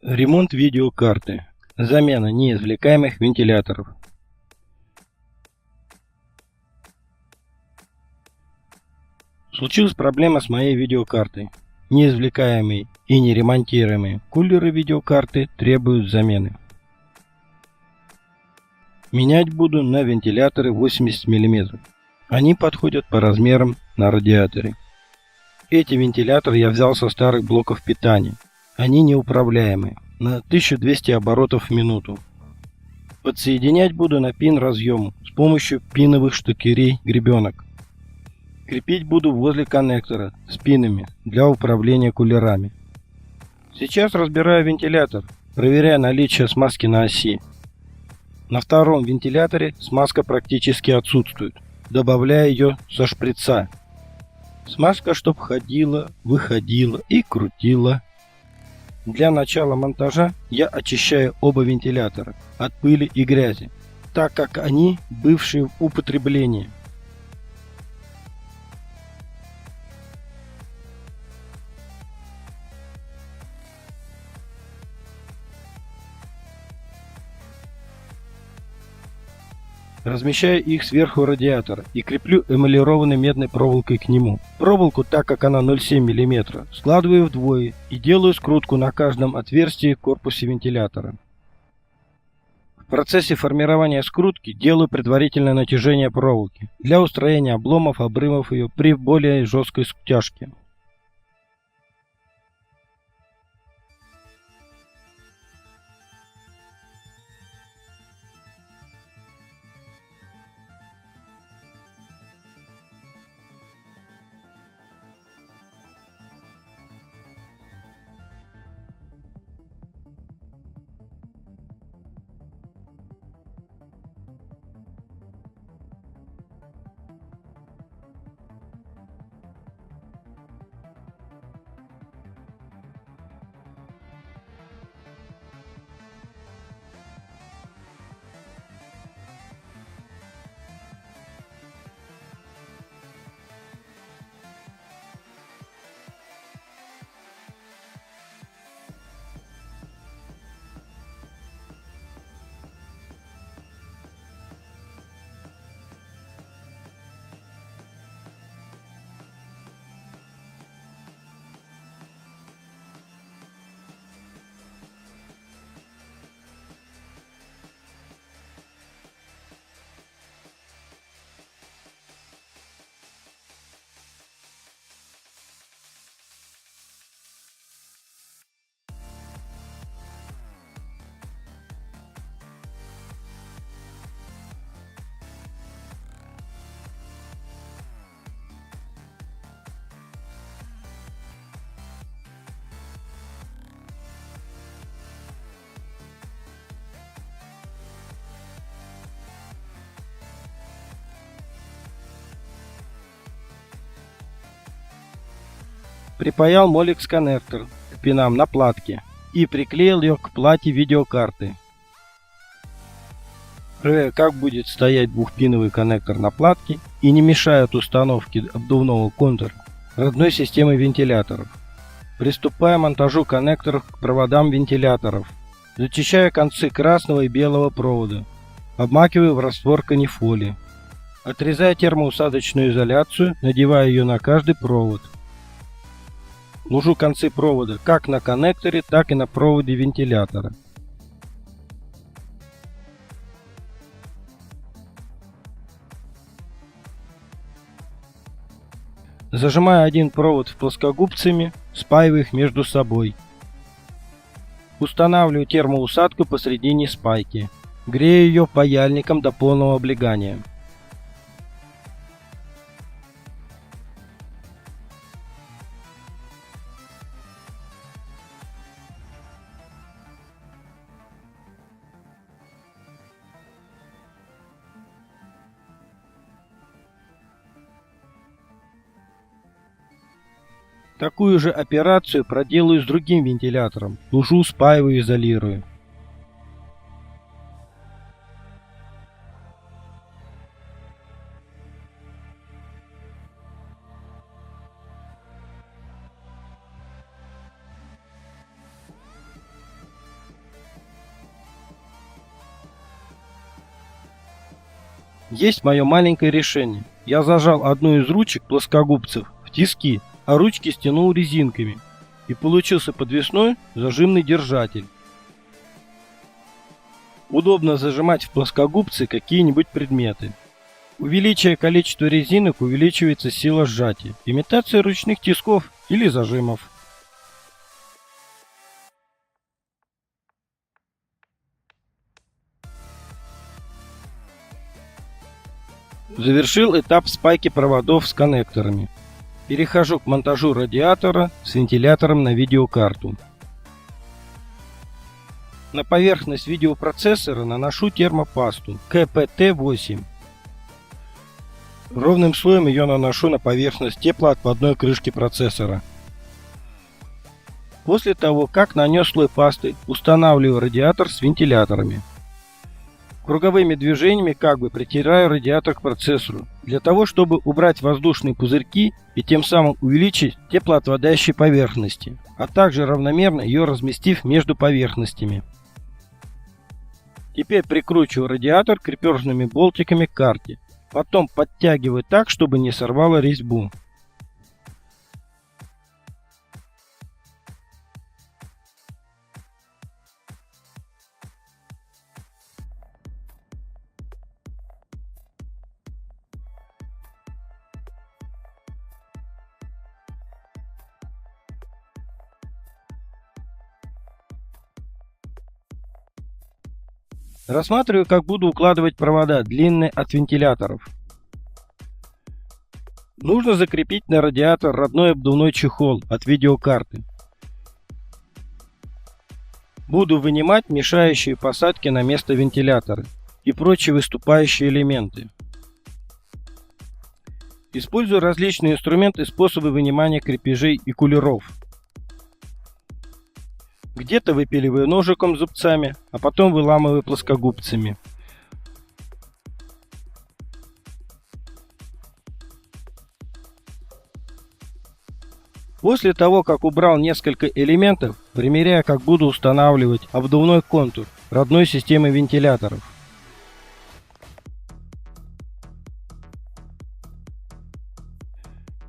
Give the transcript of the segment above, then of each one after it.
Ремонт видеокарты. Замена неизвлекаемых вентиляторов. Случилась проблема с моей видеокартой. Неизвлекаемые и неремонтируемые кулеры видеокарты требуют замены. Менять буду на вентиляторы 80 мм. Они подходят по размерам на радиаторе. Эти вентиляторы я взял со старых блоков питания. Они неуправляемые, на 1200 оборотов в минуту. Подсоединять буду на пин-разъему с помощью пиновых штукерей-гребенок. Крепить буду возле коннектора с пинами для управления кулерами. Сейчас разбираю вентилятор, проверяя наличие смазки на оси. На втором вентиляторе смазка практически отсутствует, добавляя ее со шприца. Смазка чтоб ходила, выходила и крутила. Для начала монтажа я очищаю оба вентилятора от пыли и грязи, так как они бывшие в употреблении. Размещаю их сверху радиатора и креплю эмалированной медной проволокой к нему. Проволоку, так как она 0,7 мм, складываю вдвое и делаю скрутку на каждом отверстии в корпусе вентилятора. В процессе формирования скрутки делаю предварительное натяжение проволоки для устранения обломов, обрывов ее при более жесткой стяжке. Припаял Molex коннектор к пинам на платке и приклеил ее к плате видеокарты. Проверяю, как будет стоять двухпиновый коннектор на платке и не мешает установке обдувного контура родной системы вентиляторов. Приступаю к монтажу коннекторов к проводам вентиляторов. Зачищаю концы красного и белого провода. Обмакиваю в раствор канифоли. Отрезаю термоусадочную изоляцию, надеваю ее на каждый провод. Ложу концы провода как на коннекторе, так и на проводе вентилятора. Зажимаю один провод плоскогубцами, спаиваю их между собой. Устанавливаю термоусадку посредине спайки. Грею ее паяльником до полного облегания. Такую же операцию проделаю с другим вентилятором. Лужу спаиваю, изолирую. Есть мое маленькое решение. Я зажал одну из ручек плоскогубцев в тиски, а ручки стянул резинками. И получился подвесной зажимный держатель. Удобно зажимать в плоскогубцы какие-нибудь предметы. Увеличивая количество резинок, увеличивается сила сжатия. Имитация ручных тисков или зажимов. Завершил этап спайки проводов с коннекторами. Перехожу к монтажу радиатора с вентилятором на видеокарту. На поверхность видеопроцессора наношу термопасту КПТ-8. Ровным слоем ее наношу на поверхность теплоотводной крышки процессора. После того, как нанес слой пасты, устанавливаю радиатор с вентиляторами. Круговыми движениями притираю радиатор к процессору, для того, чтобы убрать воздушные пузырьки и тем самым увеличить теплоотводящие поверхности, а также равномерно ее разместив между поверхностями. Теперь прикручиваю радиатор крепежными болтиками к карте, потом подтягиваю так, чтобы не сорвало резьбу. Рассматриваю, как буду укладывать провода, длинные от вентиляторов. Нужно закрепить на радиатор родной обдувной чехол от видеокарты. Буду вынимать мешающие посадке на место вентилятора и прочие выступающие элементы. Использую различные инструменты и способы вынимания крепежей и кулеров. Где-то выпиливаю ножиком с зубцами, а потом выламываю плоскогубцами. После того, как убрал несколько элементов, примеряю, как буду устанавливать обдувной контур родной системы вентиляторов.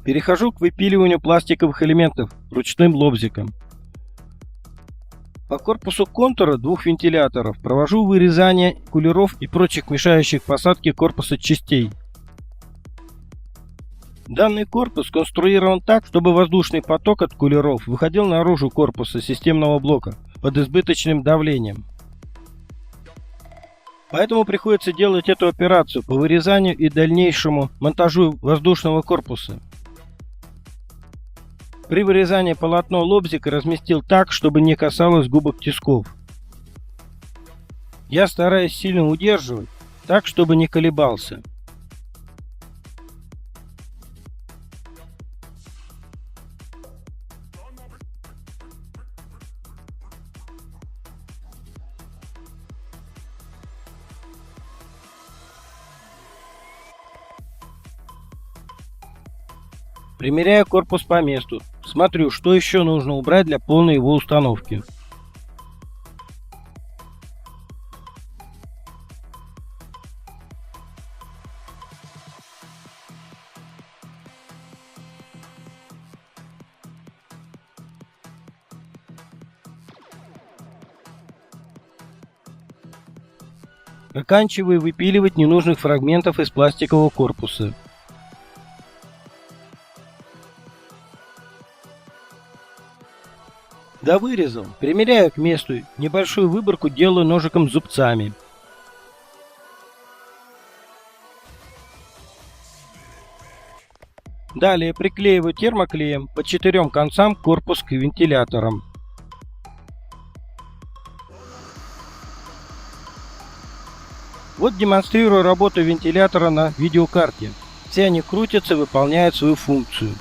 Перехожу к выпиливанию пластиковых элементов ручным лобзиком. По корпусу контура двух вентиляторов провожу вырезание кулеров и прочих мешающих посадке корпуса частей. Данный корпус сконструирован так, чтобы воздушный поток от кулеров выходил наружу корпуса системного блока под избыточным давлением. Поэтому приходится делать эту операцию по вырезанию и дальнейшему монтажу воздушного корпуса. При вырезании полотно лобзика разместил так, чтобы не касалось губок тисков. Я стараюсь сильно удерживать, так, чтобы не колебался. Примеряю корпус по месту. Смотрю, что еще нужно убрать для полной его установки. Заканчиваю выпиливать ненужных фрагментов из пластикового корпуса. Довырезал, примеряю к месту, небольшую выборку делаю ножиком с зубцами. Далее приклеиваю термоклеем по 4 концам корпус к вентиляторам. Вот демонстрирую работу вентилятора на видеокарте. Все они крутятся, выполняют свою функцию.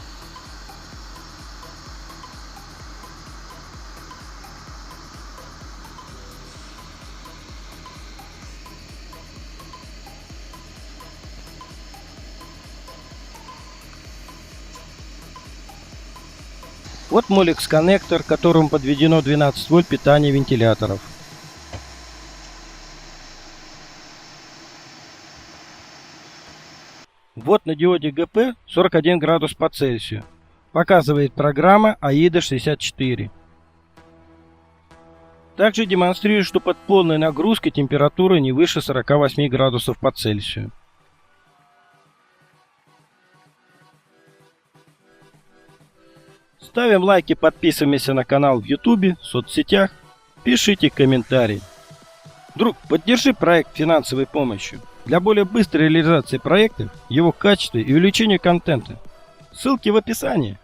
Вот Molex коннектор, к которому подведено 12 вольт питания вентиляторов. Вот на диоде ГП 41 градус по Цельсию. Показывает программа AIDA64. Также демонстрирует, что под полной нагрузкой температура не выше 48 градусов по Цельсию. Ставим лайки, подписываемся на канал в YouTube, в соцсетях, пишите комментарии. Друг, поддержи проект финансовой помощью для более быстрой реализации проектов, его качества и увеличения контента. Ссылки в описании.